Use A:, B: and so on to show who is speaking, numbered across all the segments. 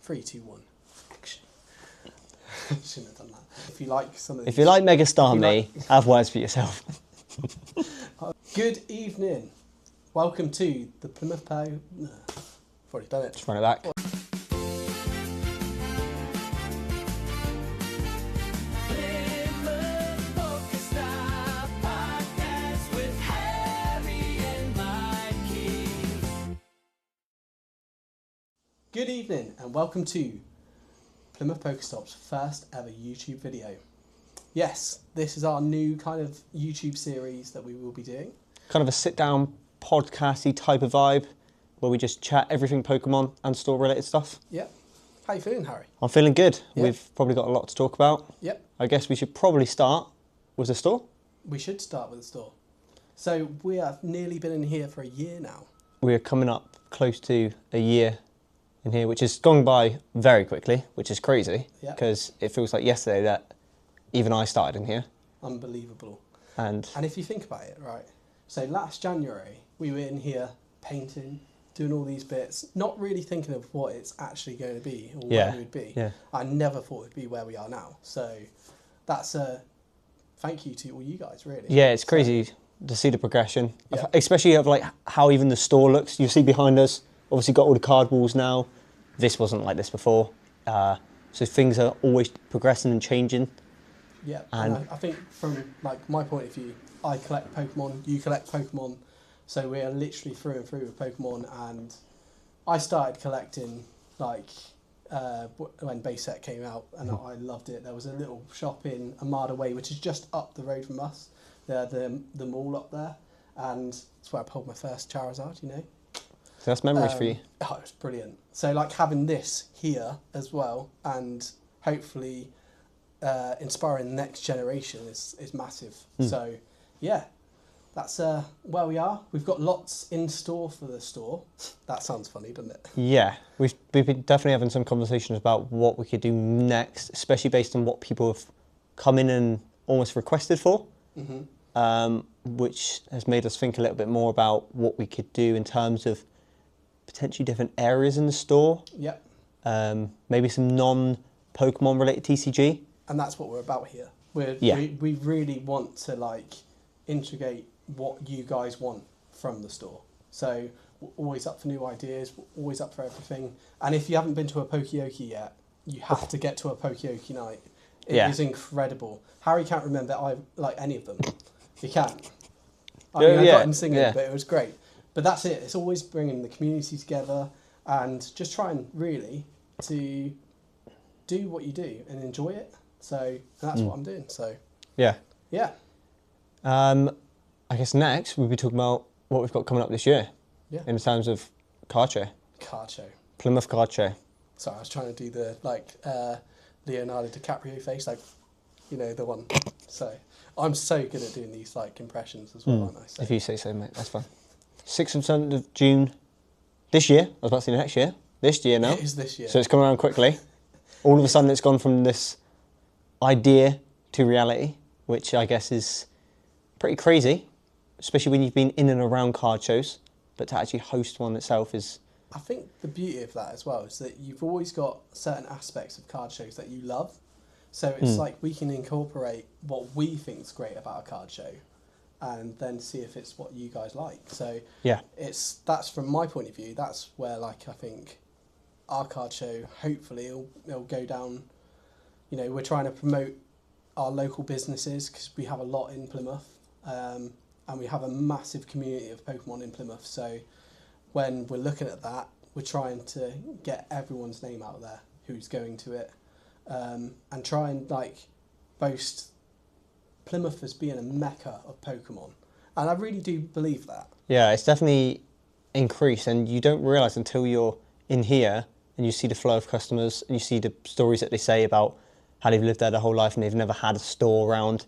A: 3, 2, 1. Action. Shouldn't have done that. If you like some of these,
B: If you like Megastar Me, have words for yourself.
A: Good evening. Welcome to the Plymouth I've already done it.
B: Just run it back.
A: Good evening and welcome to Plymouth Pokestop's first ever YouTube video. Yes, this is our new kind of YouTube series that we will be doing.
B: Kind of a sit-down, podcasty type of vibe, where we just chat everything Pokemon and store-related stuff.
A: Yep. How you feeling, Harry?
B: I'm feeling good.
A: Yep.
B: We've probably got a lot to talk about.
A: Yep.
B: I guess we should probably start with the store.
A: We should start with the store. So we have nearly been in here for a year now.
B: We're coming up close to a year in here, which has gone by very quickly, which is crazy, because it feels like yesterday that even I started in here.
A: Unbelievable.
B: And
A: if you think about it, right, so last January we were in here painting, doing all these bits, not really thinking of what it's actually going to be or where we would be.
B: Yeah.
A: I never thought it'd be where we are now. So that's a thank you to all you guys, really.
B: Yeah, it's crazy to see the progression,
A: Yeah.
B: especially of like how even the store looks. You see behind us, obviously got all the card walls now. This wasn't like this before. So things are always progressing and changing.
A: Yeah, and I think from like my point of view, I collect Pokemon, you collect Pokemon, so we are literally through and through with Pokemon. And I started collecting like when base set came out, and I loved it. There was a little shop in Armada Way, which is just up the road from us. The mall up there, and that's where I pulled my first Charizard. You know.
B: So that's memories for you.
A: Oh, it was brilliant. So like having this here as well, and hopefully inspiring the next generation is massive. So yeah, that's where we are. We've got lots in store for the store. That sounds funny, doesn't it?
B: Yeah, we've been definitely having some conversations about what we could do next, especially based on what people have come in and almost requested for, which has made us think a little bit more about what we could do in terms of potentially different areas in the store.
A: Yep.
B: Maybe some non-Pokemon related TCG.
A: And that's what we're about here. We really want to like integrate what you guys want from the store. So we're always up for new ideas, we're always up for everything. And if you haven't been to a Pokeyoki yet, you have to get to a Pokeyoki night. It is incredible. Harry can't remember any of them. He can't. I got him singing, but it was great. But that's it. It's always bringing the community together and just trying really to do what you do and enjoy it. So that's what I'm doing. So yeah.
B: I guess next we'll be talking about what we've got coming up this year.
A: Yeah.
B: In terms of card show.
A: Card show.
B: Plymouth card show.
A: Sorry, I was trying to do the Leonardo DiCaprio face, like the one. So I'm so good at doing these like impressions as well, aren't I? So.
B: If you say so, mate, that's fine. 6th and 7th of June this year. I was about to say next year. This year now.
A: It is this year.
B: So it's come around quickly. All of a sudden it's gone from this idea to reality, which I guess is pretty crazy, especially when you've been in and around card shows, but to actually host one itself is...
A: I think the beauty of that as well is that you've always got certain aspects of card shows that you love. So it's like we can incorporate what we think is great about a card show and then see if it's what you guys like. So
B: yeah,
A: that's from my point of view, that's where like I think our card show, hopefully it'll go down. We're trying to promote our local businesses because we have a lot in Plymouth, and we have a massive community of Pokemon in Plymouth. So when we're looking at that, we're trying to get everyone's name out there who's going to it, and try and like boast Plymouth as being a mecca of Pokemon. And I really do believe that.
B: Yeah, it's definitely increased, and you don't realise until you're in here and you see the flow of customers and you see the stories that they say about how they've lived there their whole life and they've never had a store around,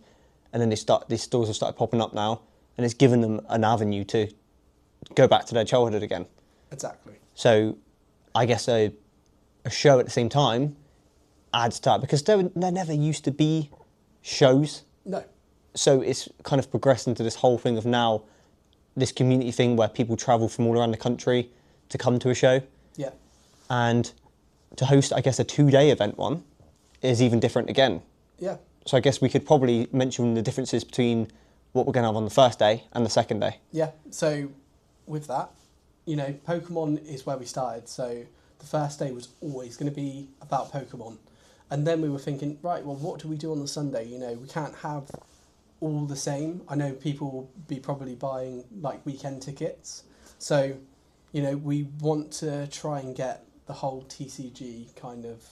B: and then these stores have started popping up now, and it's given them an avenue to go back to their childhood again.
A: Exactly.
B: So I guess a show at the same time adds to that, because there never used to be shows.
A: No.
B: So it's kind of progressed into this whole thing of now this community thing where people travel from all around the country to come to a show.
A: Yeah.
B: And to host, I guess, a 2-day event one is even different again.
A: Yeah.
B: So I guess we could probably mention the differences between what we're going to have on the first day and the second day.
A: Yeah. So with that, you know, Pokemon is where we started. So the first day was always going to be about Pokemon. And then we were thinking, right, well, what do we do on the Sunday? You know, we can't have all the same. I know people will be probably buying like weekend tickets. So, you know, we want to try and get the whole TCG kind of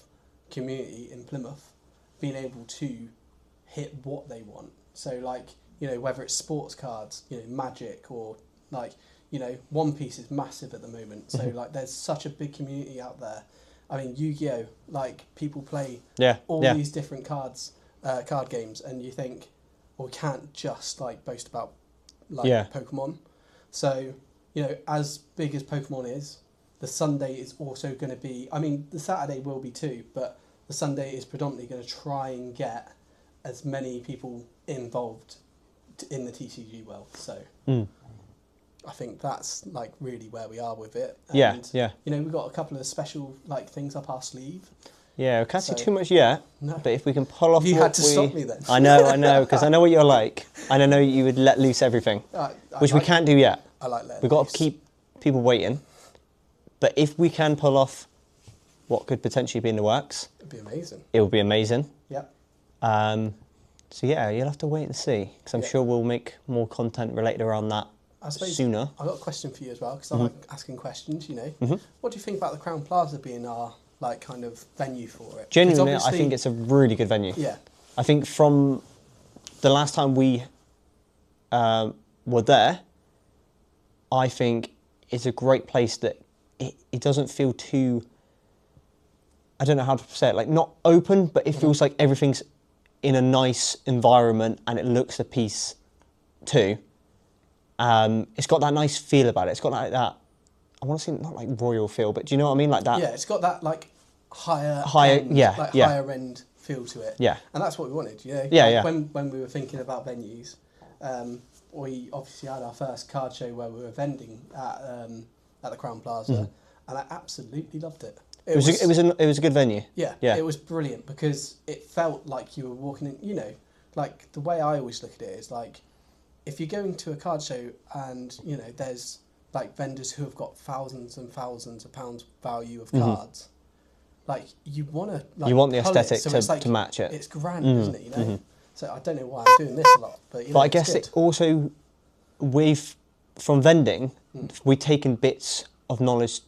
A: community in Plymouth being able to hit what they want. So like, you know, whether it's sports cards, you know, Magic, or like, you know, One Piece is massive at the moment. So like there's such a big community out there. I mean, Yu-Gi-Oh, like people play all these different card games, and you think, well, we can't just like boast about like Pokemon. So, you know, as big as Pokemon is, the Sunday is also going to be, I mean, the Saturday will be too, but the Sunday is predominantly going to try and get as many people involved in the TCG world. So I think that's like really where we are with it. And, you know, we've got a couple of special like things up our sleeve.
B: Yeah, we can't say too much yet, but if we can pull off
A: You had to stop me then.
B: I know, because I know what you're like. And I know you would let loose everything, which we can't do yet.
A: I like letting
B: We've got to keep people waiting. But if we can pull off what could potentially be in the works,
A: it'd be amazing.
B: It would be amazing.
A: Yeah.
B: So yeah, you'll have to wait and see, because I'm sure we'll make more content related around that sooner.
A: I've got a question for you as well, because I like asking questions, you know. What do you think about the Crown Plaza being our like kind of venue for it?
B: Genuinely, I think it's a really good venue.
A: Yeah.
B: I think from the last time we were there, I think it's a great place that it doesn't feel too, I don't know how to say it, like not open, but it feels like everything's in a nice environment and it looks a piece too. It's got that nice feel about it. It's got like that, I want to say not like royal feel, but do you know what I mean? Like that.
A: Yeah, it's got that like higher end feel to it.
B: Yeah.
A: And that's what we wanted, you know.
B: Yeah,
A: When we were thinking about venues, we obviously had our first card show where we were vending at the Crown Plaza, and I absolutely loved it.
B: It was a good venue.
A: Yeah, it was brilliant because it felt like you were walking in, you know, like the way I always look at it is like, if you're going to a card show and, you know, there's like vendors who have got thousands and thousands of pounds value of cards, like you want to like,
B: you want the aesthetic to match it.
A: It's grand, isn't it, you know? So I don't know why I'm doing this a lot, but you know,
B: but I guess it also, from vending, we've taken bits of knowledge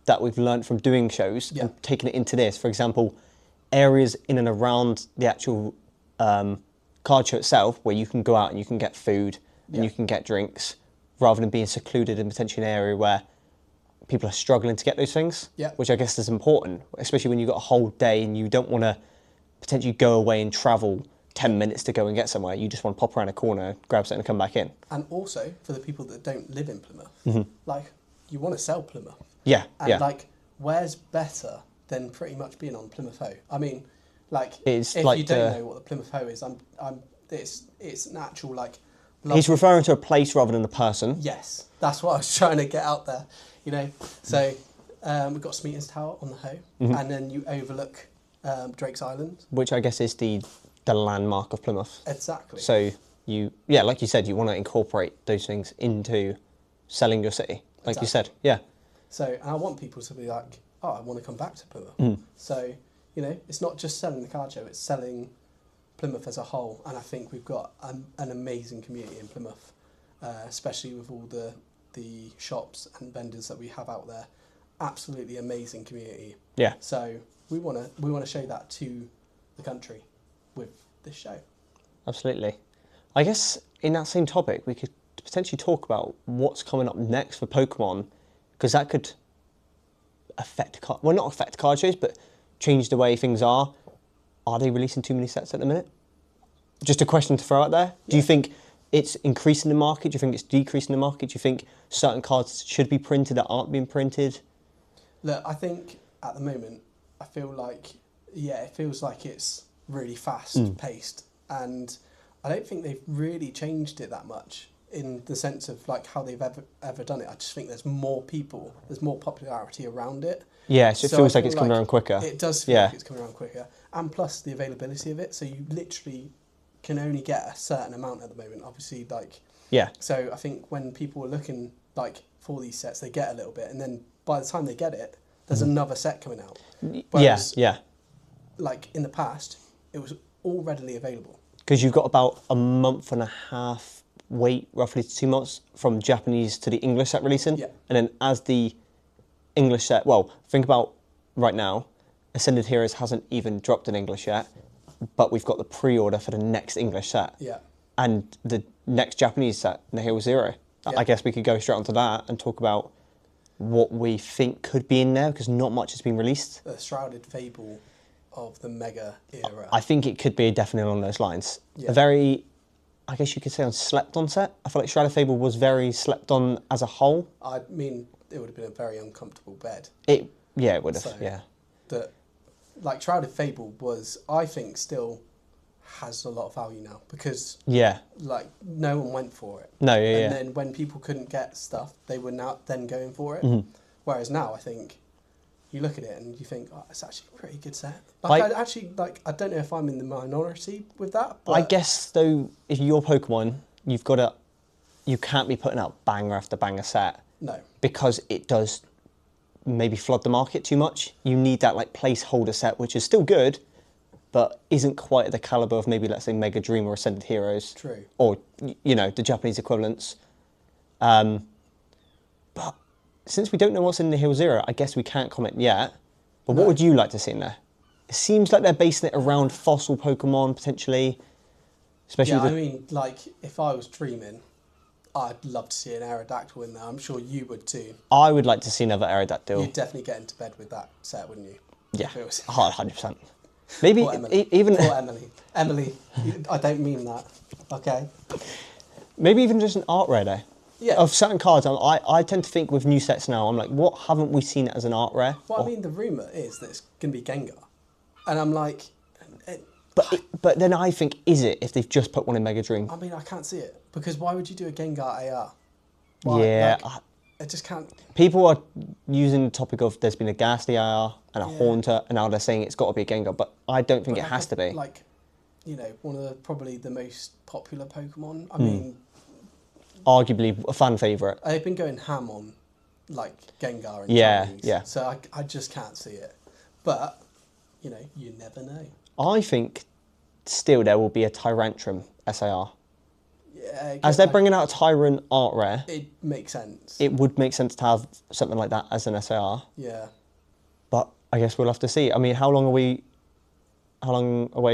B: that we've learned from doing shows and taken it into this. For example, areas in and around the actual card show itself where you can go out and you can get food and you can get drinks, rather than being secluded in potentially an area where people are struggling to get those things, which I guess is important, especially when you've got a whole day and you don't want to potentially go away and travel 10 minutes to go and get somewhere. You just want to pop around a corner, grab something and come back in.
A: And also, for the people that don't live in Plymouth, like, you want to sell Plymouth.
B: Yeah,
A: and like, where's better than pretty much being on Plymouth Hoe? I mean, like, if you don't know what the Plymouth Hoe is, it's an actual, like...
B: He's referring to a place rather than a person.
A: Yes, that's what I was trying to get out there, you know. So, we've got Smeaton's Tower on the Hoe, and then you overlook Drake's Island. Which
B: I guess is the landmark of Plymouth.
A: Exactly.
B: So, like you said, you want to incorporate those things into selling your city, like you said,
A: So, and I want people to be like, oh, I want to come back to Plymouth. So, you know, it's not just selling the card show, it's selling Plymouth as a whole. And I think we've got an amazing community in Plymouth, especially with all the shops and vendors that we have out there. Absolutely amazing community.
B: Yeah.
A: So we want to show that to the country with this show.
B: Absolutely. I guess in that same topic, we could potentially talk about what's coming up next for Pokemon, because that could not affect card shows, but change the way things are. Are they releasing too many sets at the minute? Just a question to throw out there. Do you think it's increasing the market? Do you think it's decreasing the market? Do you think certain cards should be printed that aren't being printed?
A: Look, I think at the moment, I feel like, it feels like it's really fast paced, and I don't think they've really changed it that much in the sense of like how they've ever done it. I just think there's more people, there's more popularity around it.
B: Yeah, so it feels like it's coming around quicker.
A: It does feel like it's coming around quicker. And plus the availability of it. So you literally can only get a certain amount at the moment. Obviously, like...
B: Yeah.
A: So I think when people are looking, like, for these sets, they get a little bit. And then by the time they get it, there's another set coming out. Whereas, like, in the past, it was all readily available.
B: Because you've got about a month and a half wait, roughly 2 months, from Japanese to the English set releasing.
A: Yeah.
B: And then as the English set, well, think about right now, Ascended Heroes hasn't even dropped in English yet, but we've got the pre-order for the next English set.
A: Yeah.
B: And the next Japanese set, Nihil Zero.
A: Yeah.
B: I guess we could go straight onto that and talk about what we think could be in there, because not much has been released.
A: The Shrouded Fable of the Mega era.
B: I think it could be definitely along those lines.
A: Yeah.
B: A very, I guess you could say, on slept on set. I feel like Shrouded Fable was very slept on as a whole.
A: I mean, it would have been a very uncomfortable bed.
B: It would have,
A: So,
B: yeah.
A: Like, Shrouded Fable was, I think, still has a lot of value now because, like, no one went for it.
B: No,
A: And then when people couldn't get stuff, they were now then going for it. Whereas now, I think, you look at it and you think, oh, it's actually a pretty good set. Like, I don't know if I'm in the minority with that. But
B: I guess, though, if you're Pokemon, you can't be putting out banger after banger set.
A: No.
B: Because it does maybe flood the market too much. You need that, like, placeholder set, which is still good, but isn't quite at the caliber of maybe, let's say, Mega Dream or Ascended Heroes.
A: True.
B: Or, you know, the Japanese equivalents. But since we don't know what's in the Nihil Zero, I guess we can't comment yet. But what would you like to see in there? It seems like they're basing it around fossil Pokemon, potentially. Especially
A: I mean, like, if I was dreaming, I'd love to see an Aerodactyl in there. I'm sure you would too.
B: I would like to see another Aerodactyl.
A: You'd definitely get into bed with that set, wouldn't you?
B: Yeah, 100%. Maybe
A: Poor Emily.
B: even...
A: Poor Emily. Emily, I don't mean that, okay?
B: Maybe even just an art rare though.
A: Yeah.
B: Of certain cards, I tend to think with new sets now, I'm like, what haven't we seen as an art rare?
A: Well, I mean, the rumour is that it's going to be Gengar. And I'm like...
B: But then I think, is it, if they've just put one in Mega Dream?
A: I mean, I can't see it. Because why would you do a Gengar AR? Why?
B: Yeah.
A: Like, I just can't...
B: People are using the topic of there's been a Ghastly AR and a Haunter, and now they're saying it's got to be a Gengar, but I don't think it has to be.
A: Like, you know, one of the probably the most popular Pokemon. I mean...
B: Arguably a fan favourite.
A: They've been going ham on, like, Gengar and Chinese.
B: Yeah.
A: So I just can't see it. But, you know, you never know.
B: I think still there will be a Tyrantrum SAR.
A: Yeah,
B: as they're bringing out a Tyrant art rare,
A: it makes sense.
B: It would make sense to have something like that as an SAR.
A: Yeah.
B: But I guess we'll have to see. I mean, how long away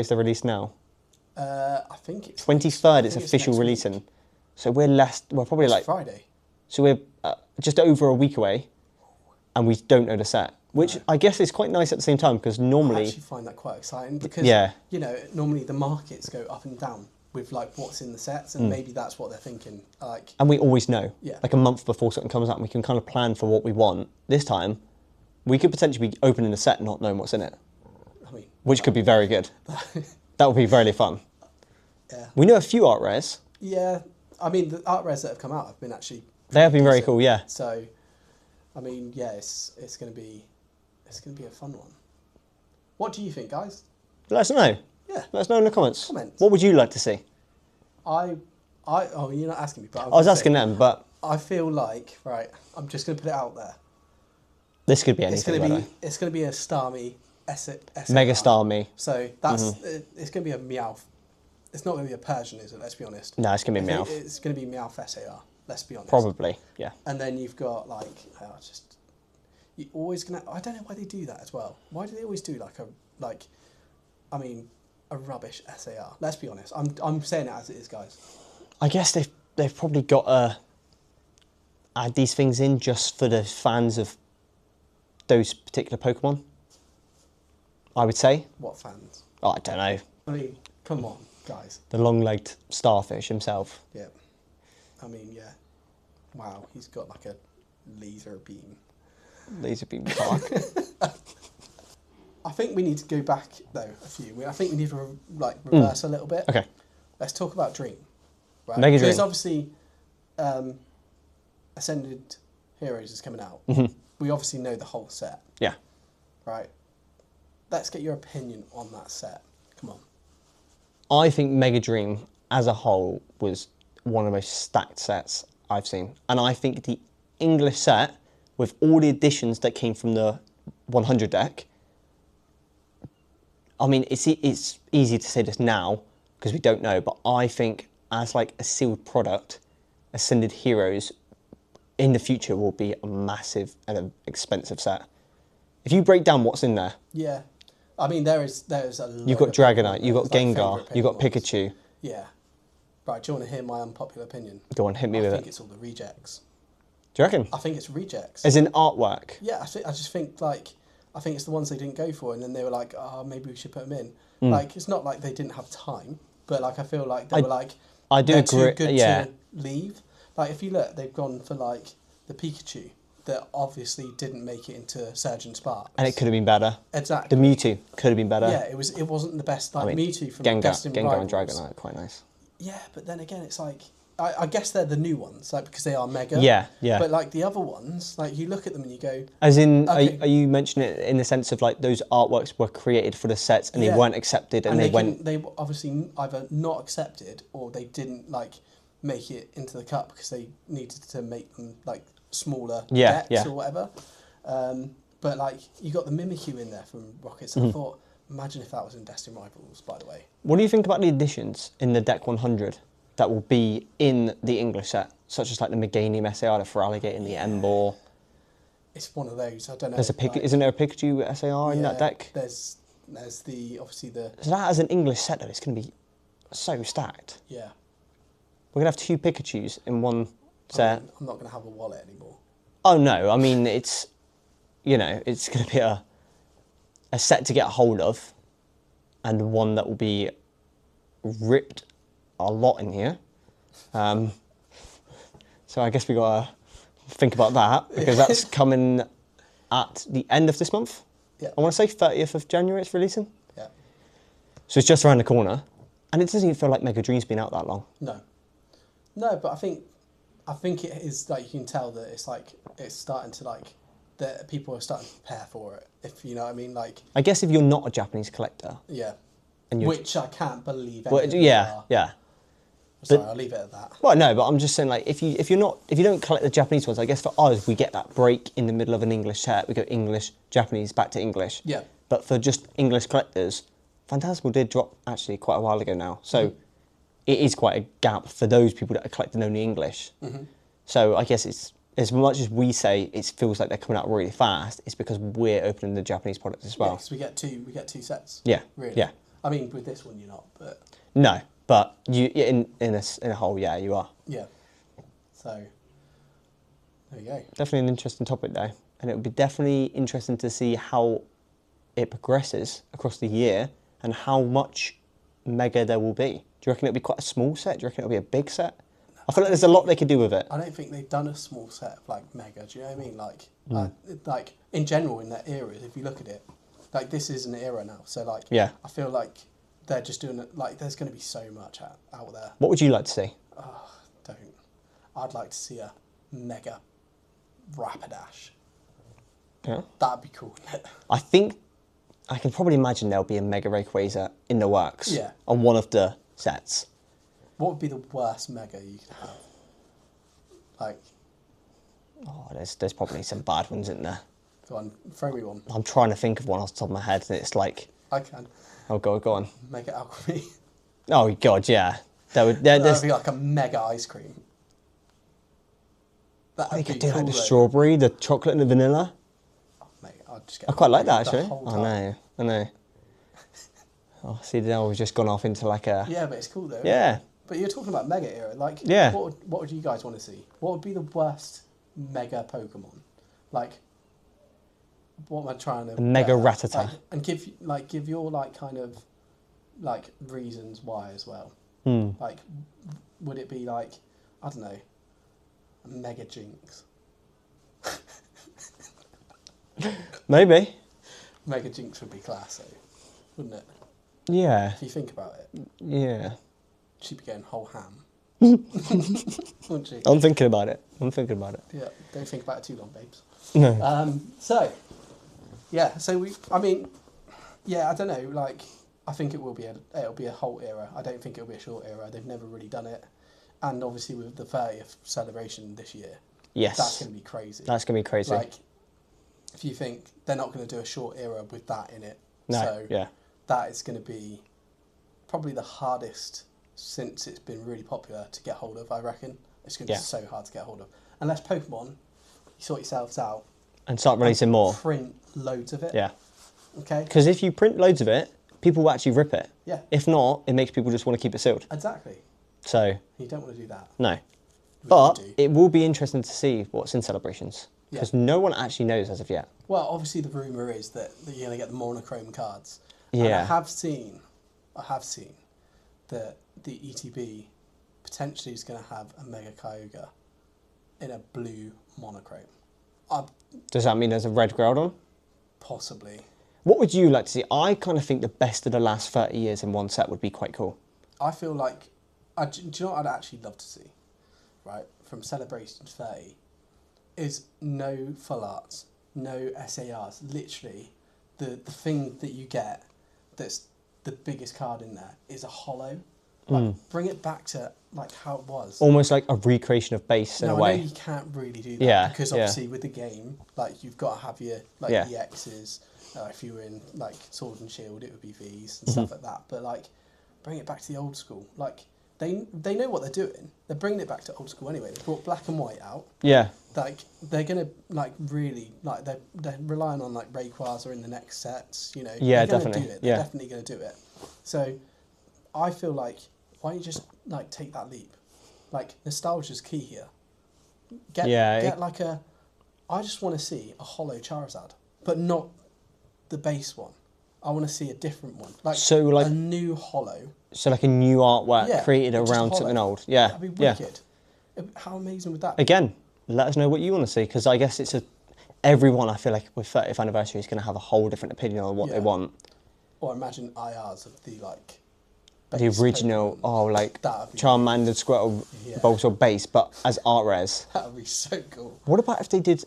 B: is the release now?
A: I think it's
B: 23rd. It's official releasing. So we're probably like
A: Friday.
B: So we're just over a week away, and we don't know the set. Which I guess is quite nice at the same time, because normally...
A: I actually find that quite exciting, because, you know, normally the markets go up and down with, like, what's in the sets, and maybe that's what they're thinking. Like,
B: and we always know,
A: Yeah.
B: like a month before something comes out, and we can kind of plan for what we want. This time, we could potentially be opening the set not knowing what's in it,
A: I mean...
B: which could be very good. That would be very fun.
A: Yeah.
B: We know a few art rares.
A: Yeah. I mean, the art rares that have come out have been actually...
B: They have been very cool, yeah.
A: So, I mean, yeah, it's going to be a fun one. What do you think, guys?
B: Let us know.
A: Yeah.
B: Let us know in the comments. What would you like to see?
A: Oh, you're not asking me, but
B: I was asking them, but...
A: I feel like, right, I'm just going to put it out there.
B: This could be anything,
A: It's going to be a Starmie SAR.
B: Mega Starmie.
A: So, that's... It's going to be a Meowth. It's not going to be a Persian, is it? Let's be honest.
B: No, it's going to be Meowth.
A: It's going to be Meowth SAR. Let's be honest.
B: Probably, yeah.
A: And then you've got, like, you're always gonna... I don't know why they do that as well. Why do they always do a rubbish SAR? Let's be honest. I'm saying it as it is, guys.
B: I guess they've probably got to add these things in just for the fans of those particular Pokemon, I would say.
A: What fans?
B: Oh, I don't know.
A: I mean, come on, guys.
B: The long-legged starfish himself.
A: Yeah. I mean, yeah. Wow, he's got like a laser beam.
B: Laser beam park.
A: I think we need to go back, though, a few. I think we need to, reverse a little bit.
B: Okay.
A: Let's talk about Dream. Right?
B: Mega Dream.
A: Because obviously, Ascended Heroes is coming out, we obviously know the whole set,
B: Yeah.
A: right? Let's get your opinion on that set. Come on.
B: I think Mega Dream as a whole was one of the most stacked sets I've seen. And I think the English set, with all the additions that came from the 100 deck, I mean, it's easy to say this now because we don't know, but I think as like a sealed product, Ascended Heroes in the future will be a massive and an expensive set. If you break down what's in there,
A: Yeah, I mean there's a lot.
B: you've got
A: of
B: Dragonite,
A: Pokemon.
B: you've got
A: There's, like,
B: Gengar,
A: favourite
B: you've got
A: Pokemons.
B: Pikachu.
A: Yeah. Right, do you want to hear my unpopular opinion?
B: Go on, hit me
A: I
B: with
A: think
B: it.
A: it's all the rejects.
B: Do you reckon?
A: I think it's rejects.
B: As in artwork?
A: Yeah, I just think I think it's the ones they didn't go for, and then they were like, oh, maybe we should put them in. Like, it's not like they didn't have time, but like I feel like they were like,
B: I do
A: they're
B: agree.
A: too good
B: Yeah.
A: to leave. Like, if you look, they've gone for like the Pikachu that obviously didn't make it into Surgeon Sparks,
B: And it could have been better.
A: exactly.
B: The Mewtwo could have been better.
A: Yeah, it wasn't the best. Like,
B: I mean,
A: Mewtwo from
B: Gengar
A: Destined
B: and
A: Rivals.
B: Dragonite are quite nice.
A: Yeah, but then again, it's like I guess they're the new ones, like because they are mega.
B: Yeah, yeah.
A: But like the other ones, like you look at them and you go,
B: As in,
A: Okay.
B: are you mentioning it in the sense of like those artworks were created for the sets and
A: Yeah.
B: they weren't accepted and they went...
A: They were obviously either not accepted or they didn't like make it into the cup because they needed to make them like smaller
B: Yeah,
A: decks
B: yeah.
A: or whatever. But like you got the Mimikyu in there from Rockets.
B: Mm-hmm.
A: I thought, imagine if that was in Destined Rivals. By the way,
B: What do you think about the additions in the Deck 100 that will be in the English set, such as like the Meganium SAR, the Feraligatr and the Emboar?
A: it's one of those. I don't know.
B: There's isn't there a Pikachu SAR in that deck?
A: There's the obviously the
B: So that as an English set though, it's going to be so stacked.
A: yeah.
B: We're going to have 2 Pikachus in one set.
A: I'm not going to have a wallet anymore.
B: Oh no, I mean, it's, you know, it's going to be a set to get a hold of and one that will be ripped a lot in here. So I guess we got to think about that because that's coming at the end of this month.
A: Yeah.
B: I want to say 30th of January it's releasing.
A: Yeah.
B: So it's just around the corner. And it doesn't even feel like Mega Dream's been out that long.
A: No, but I think it is like you can tell that it's like it's starting to like that people are starting to prepare for it. If you know what I mean, like
B: I guess if you're not a Japanese collector.
A: yeah,
B: And you're,
A: which I can't believe.
B: well,
A: any of them
B: yeah,
A: are.
B: yeah.
A: Sorry, I'll leave it at that.
B: Well, no, but I'm just saying, like, if you don't collect the Japanese ones, I guess for us we get that break in the middle of an English set. We go English, Japanese, back to English.
A: Yeah.
B: But for just English collectors, Phantasmal did drop actually quite a while ago now, so it is quite a gap for those people that are collecting only English. So I guess it's as much as we say it feels like they're coming out really fast. It's because we're opening the Japanese products as well.
A: Because we get two sets.
B: Yeah.
A: Really.
B: Yeah.
A: I mean, with this one you're not, but
B: No, but you in a whole, yeah, you are.
A: yeah. So there you go.
B: Definitely an interesting topic though, and it would be definitely interesting to see how it progresses across the year and how much mega there will be. Do you reckon it'll be quite a small set? Do you reckon it'll be a big set? I feel like there's a lot they could do with it.
A: I don't think they've done a small set of like mega. Do you know what I mean? Like in general in that era, if you look at it, like this is an era now. So like
B: Yeah.
A: I feel like they're just doing it. Like there's going to be so much out there.
B: What would you like to see?
A: Don't. I'd like to see a mega Rapidash.
B: Yeah.
A: That'd be cool, wouldn't it?
B: I think I can probably imagine there'll be a Mega Rayquaza in the works.
A: Yeah.
B: On one of the sets.
A: What would be the worst mega you could have? Like,
B: Oh, there's probably some bad ones in there.
A: go on, throw me one.
B: I'm trying to think of one off the top of my head, and it's like,
A: I can.
B: oh, go on.
A: Mega Alchemy.
B: Oh God, yeah. There's
A: That'd be like a mega ice cream. That'd
B: you
A: be
B: could do
A: cool,
B: like the
A: though.
B: strawberry, the chocolate, and the vanilla.
A: Mate, I'd just get
B: I quite like that
A: the
B: actually.
A: whole
B: I
A: time.
B: know. Oh, see, now we've just gone off into like a.
A: Yeah, but it's cool though.
B: Yeah.
A: But you're talking about mega era, like
B: Yeah.
A: what would you guys want to see? What would be the worst mega Pokemon? Like, what am I trying to?
B: A mega
A: get at?
B: Rattata.
A: Like, and give your like kind of like reasons why as well. Like, would it be like I don't know, a mega Jinx?
B: Maybe.
A: Mega Jinx would be class though, wouldn't it?
B: Yeah.
A: If you think about it,
B: Yeah.
A: she'd be going whole ham. Wouldn't you?
B: I'm thinking about it.
A: Yeah, don't think about it too long, babes.
B: No.
A: I don't know, like, I think it'll be a whole era. I don't think it'll be a short era. They've never really done it. And obviously with the 30th celebration this year,
B: Yes.
A: that's going to be crazy.
B: That's going to be crazy.
A: Like, if you think they're not going to do a short era with that in it.
B: No,
A: so
B: yeah.
A: that is going to be probably the hardest since it's been really popular to get hold of, I reckon. It's going to be so hard to get hold of. Unless Pokemon, you sort yourselves out.
B: And start releasing more.
A: Print loads of it.
B: Yeah.
A: Okay.
B: Because if you print loads of it, people will actually rip it.
A: Yeah.
B: If not, it makes people just want to keep it sealed.
A: Exactly.
B: So.
A: You don't want to do that.
B: No. But it will be interesting to see what's in celebrations. Because no one actually knows as of yet.
A: Well, obviously the rumour is that you're going to get the monochrome cards.
B: Yeah.
A: And I have seen that the ETB potentially is going to have a Mega Kyogre in a blue monochrome.
B: Does that mean there's a red Groudon?
A: Possibly.
B: What would you like to see? I kind of think the best of the last 30 years in one set would be quite cool.
A: I feel like... do you know what I'd actually love to see? Right? From Celebration 30 is no full arts, no SARs. Literally, the thing that you get that's the biggest card in there is a holo. Like, bring it back to like how it was.
B: Almost like a recreation of base in a way.
A: I know you can't really do that because obviously with the game, like you've got to have your like EXs. If you were in like Sword and Shield, it would be Vs and stuff like that. But like, bring it back to the old school. Like they know what they're doing. They're bringing it back to old school anyway. They brought Black and White out.
B: Yeah.
A: Like they're gonna like really like they're relying on like Rayquaza in the next sets. You know.
B: Yeah,
A: they're
B: definitely.
A: Do it. They're definitely gonna do it. So, I feel like why don't you just like take that leap? Like nostalgia's key here. Get like a. I just want to see a holo Charizard, but not the base one. I want to see a different one, like a new holo.
B: So like a new artwork created around something old. Yeah,
A: that'd be wicked. How amazing would that be?
B: Again, let us know what you want to see, because I guess everyone, I feel like with 30th anniversary is going to have a whole different opinion on what they want.
A: Or imagine IRs of the like.
B: The original, Charmander, Squirtle, Bulbasaur base, but as art rares.
A: That would be so cool.
B: What about if they did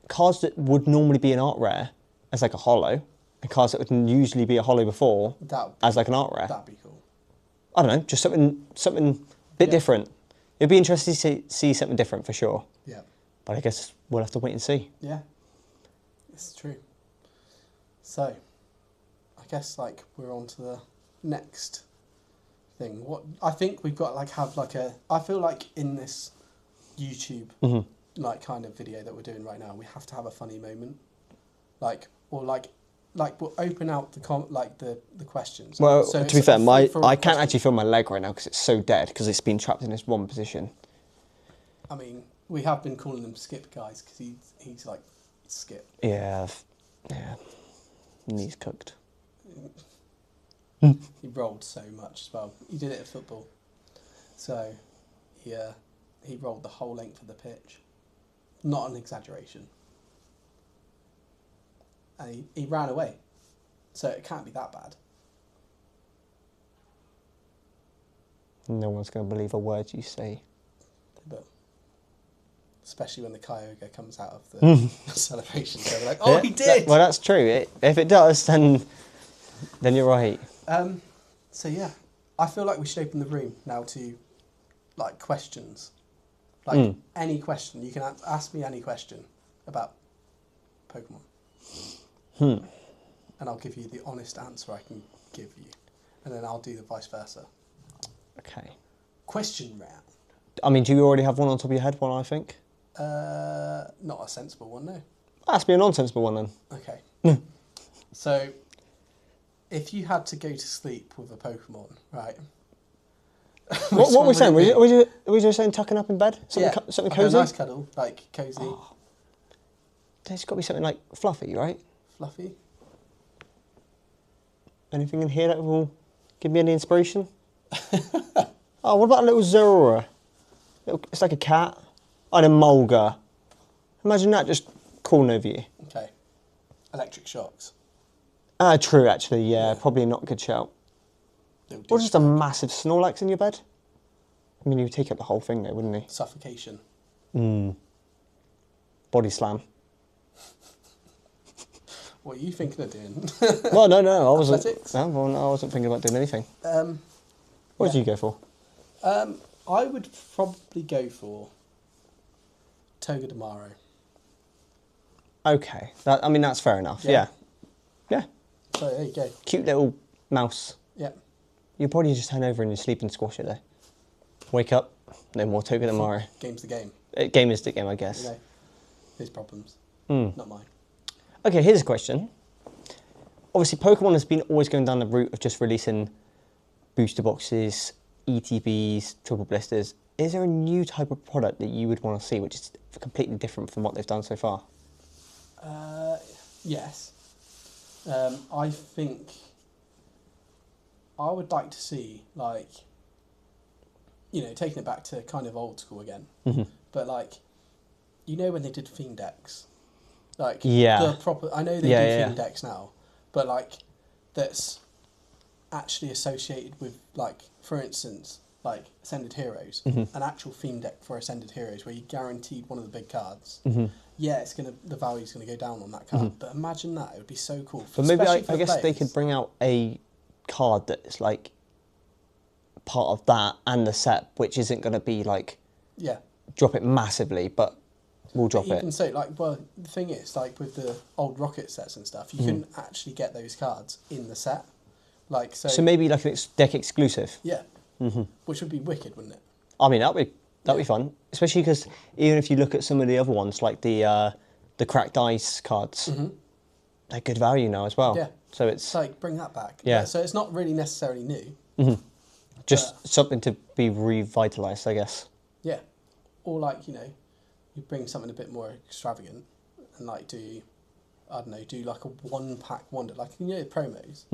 B: cards that would normally be an art rare as like a holo, and cards that would usually be a holo before as like an art rare?
A: That'd be cool.
B: I don't know, just something a bit different. It'd be interesting to see something different for sure.
A: Yeah.
B: But I guess we'll have to wait and see.
A: Yeah, it's true. So, I guess like we're on to the next thing. What I think we've got I feel like in this YouTube like kind of video that we're doing right now, we have to have a funny moment, we'll open out the questions.
B: Well, so to be fair, I can't actually feel my leg right now because it's so dead because it's been trapped in this one position.
A: I mean, we have been calling him Skip guys because he's like Skip.
B: Yeah, knees cooked.
A: He rolled so much as well. He did it at football. So, he rolled the whole length of the pitch. Not an exaggeration. And he ran away. So it can't be that bad.
B: No one's going to believe a word you say.
A: But especially when the Kyogre comes out of the celebration. They're like, oh, he did!
B: Well, that's true. If it does, then you're right.
A: So yeah, I feel like we should open the room now to like questions, like any question. You can ask me any question about Pokemon, and I'll give you the honest answer I can give you, and then I'll do the vice versa.
B: Okay.
A: Question round.
B: I mean, do you already have one on top of your head? One, I think.
A: Not a sensible one, no.
B: Has to be a non-sensible one then.
A: Okay. So, if you had to go to sleep with a Pokemon, right?
B: What were we saying? Were we just saying tucking up in bed? Something cozy?
A: A nice cuddle, like cozy. Oh.
B: There's got to be something like fluffy, right?
A: Fluffy.
B: Anything in here that will give me any inspiration? Oh, what about a little Zorora? It's like a cat. And a Mulga. Imagine that just crawling over you.
A: Okay. Electric shocks.
B: True, actually, yeah. Probably not a good shout. Or just a massive Snorlax in your bed? I mean, he would take up the whole thing though, wouldn't he?
A: Suffocation.
B: Body slam.
A: What are you thinking of doing?
B: Well, no, I wasn't.
A: Athletics?
B: No, well, no, I wasn't thinking about doing anything. What did you go for?
A: I would probably go for Toga de Maro.
B: Okay, that's fair enough. Yeah.
A: So there you go.
B: Cute little mouse.
A: Yeah.
B: You'll probably just turn over in your sleep and squash it though. Wake up, no more Toga de Maro.
A: Game's the game.
B: Game is the game, I guess.
A: You know, his problems, not mine.
B: Okay, here's a question. Obviously, Pokemon has been always going down the route of just releasing booster boxes, ETBs, triple blisters. Is there a new type of product that you would want to see, which is completely different from what they've done so far?
A: Yes. I think I would like to see, like, taking it back to kind of old school again. But like, when they did theme decks, like the proper. I know they do theme decks now, but like that's actually associated with, like, for instance, like Ascended Heroes, an actual theme deck for Ascended Heroes where you guaranteed one of the big cards. Yeah, the value's gonna go down on that card. But imagine that, it would be so cool.
B: But maybe I guess they could bring out a card that's like part of that and the set, which isn't gonna be like drop it massively, but we'll drop it.
A: Even so, like, well, the thing is, like with the old Rocket sets and stuff, you couldn't actually get those cards in the set. Like so
B: maybe like an deck exclusive.
A: Yeah. Which would be wicked, wouldn't it?
B: I mean, that'd be fun, especially because even if you look at some of the other ones, like the cracked ice cards, they're good value now as well.
A: Yeah.
B: So it's
A: like, bring that back.
B: Yeah.
A: So it's not really necessarily new.
B: Just something to be revitalised, I guess.
A: Yeah. Or like, you bring something a bit more extravagant and like do like a one-pack wonder, like, promos.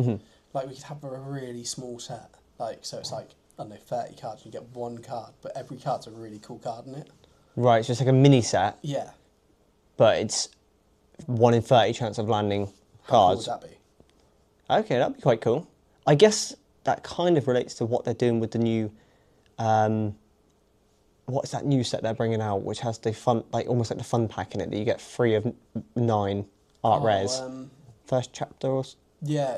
A: Like we could have a really small set, like, so it's like, I don't know, 30 cards, and you get one card, but every card's a really cool card in it.
B: Right, so it's like a mini set.
A: Yeah.
B: But it's 1 in 30 chance of landing cards.
A: How cool would that be?
B: Okay, that'd be quite cool. I guess that kind of relates to what they're doing with the new, what's that new set they're bringing out, which has the fun, like almost like the fun pack in it, that you get 3 of 9 art rares. First chapter or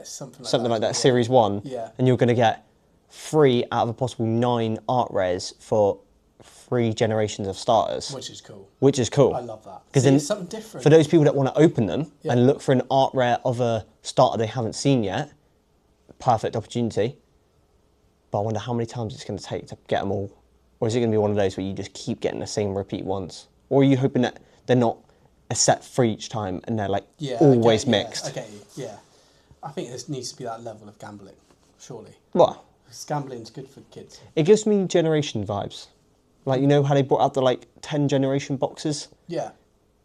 B: something like that. Series 1.
A: Yeah.
B: And you're going to get 3 out of a possible 9 art rares for 3 generations of starters.
A: Which is cool. I love that.
B: Because
A: it's something different.
B: For those people that want to open them and look for an art rare of a starter they haven't seen yet, perfect opportunity. But I wonder how many times it's going to take to get them all. Or is it going to be one of those where you just keep getting the same repeat ones? Or are you hoping that they're not a set for each time and they're like always mixed?
A: Yeah. I think there needs to be that level of gambling, surely.
B: Well,
A: because gambling's good for kids.
B: It gives me Generation vibes. Like, how they brought out the, like, 10 Generation boxes?
A: Yeah.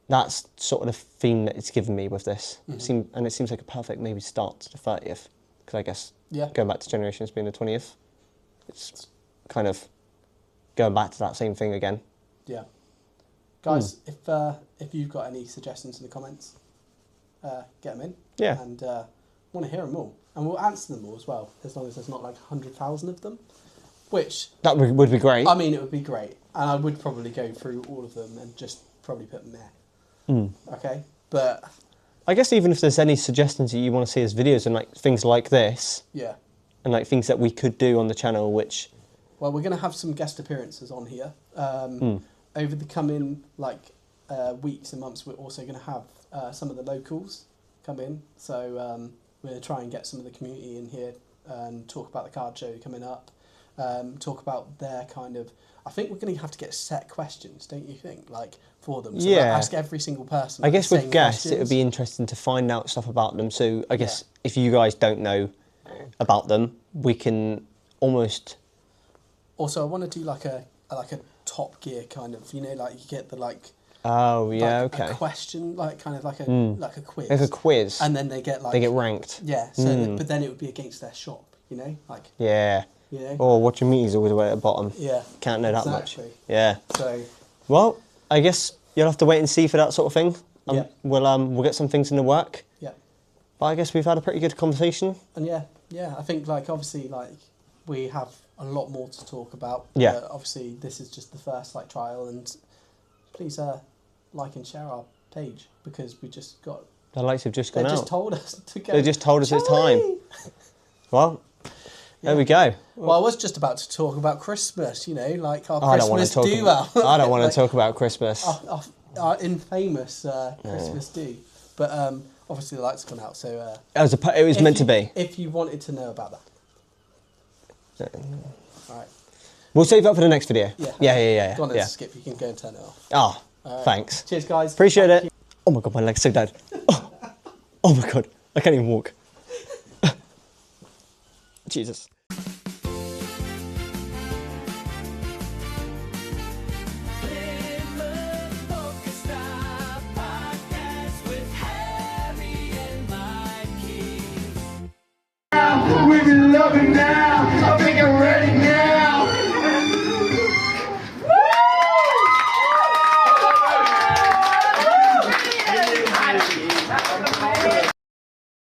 B: That's sort of the theme that it's given me with this. And it seems like a perfect maybe start to the 30th. Because I guess going back to Generations being the 20th, it's kind of going back to that same thing again.
A: Yeah. Guys, if you've got any suggestions in the comments, get them in.
B: Yeah.
A: And want to hear them all. And we'll answer them all as well, as long as there's not like 100,000 of them. Which...
B: That would be great.
A: I mean, it would be great. And I would probably go through all of them and just probably put meh. Okay? But...
B: I guess even if there's any suggestions that you want to see as videos and like things like this.
A: Yeah.
B: And like things that we could do on the channel, which...
A: Well, we're going to have some guest appearances on here. Over the coming weeks and months, we're also going to have some of the locals come in. So we're going to try and get some of the community in here and talk about the card show coming up. Talk about their kind of... I think we're going to have to get set questions, don't you think? Like, for them. So ask every single person.
B: I guess with guests, it would be interesting to find out stuff about them. So I guess if you guys don't know about them, we can almost...
A: Also, I want to do like a Top Gear kind of, like you get the like...
B: Oh, yeah, okay.
A: A question, like kind of like a quiz.
B: Like a quiz.
A: And then they get like...
B: They get ranked.
A: Yeah, so but then it would be against their shop, like...
B: Yeah.
A: Yeah.
B: Or what you meet is always away at the bottom.
A: Yeah.
B: Can't know that much.
A: Exactly.
B: Yeah.
A: So...
B: Well, I guess you'll have to wait and see for that sort of thing.
A: Yeah.
B: We'll get some things in the work.
A: Yeah.
B: But I guess we've had a pretty good conversation.
A: And yeah, I think like obviously like we have a lot more to talk about.
B: Yeah.
A: Obviously, this is just the first like trial, and please like and share our page because we just got.
B: The lights have just gone out.
A: They just told us to go.
B: They just told us it's time. Well, there we go.
A: Well, I was just about to talk about Christmas. You know, like our
B: I don't want
A: Christmas
B: to talk.
A: do.
B: I don't want
A: like,
B: to talk about Christmas.
A: Our infamous Christmas do. But obviously the lights have gone out, so
B: it was meant to be.
A: If you wanted to know about that. All right.
B: We'll save that for the next video. Yeah.
A: Go on then, Skip. You can go and turn it off.
B: Ah,
A: right.
B: Thanks.
A: Cheers, guys.
B: Appreciate it. Oh my God, my leg's so dead. Oh my God, I can't even walk. Jesus.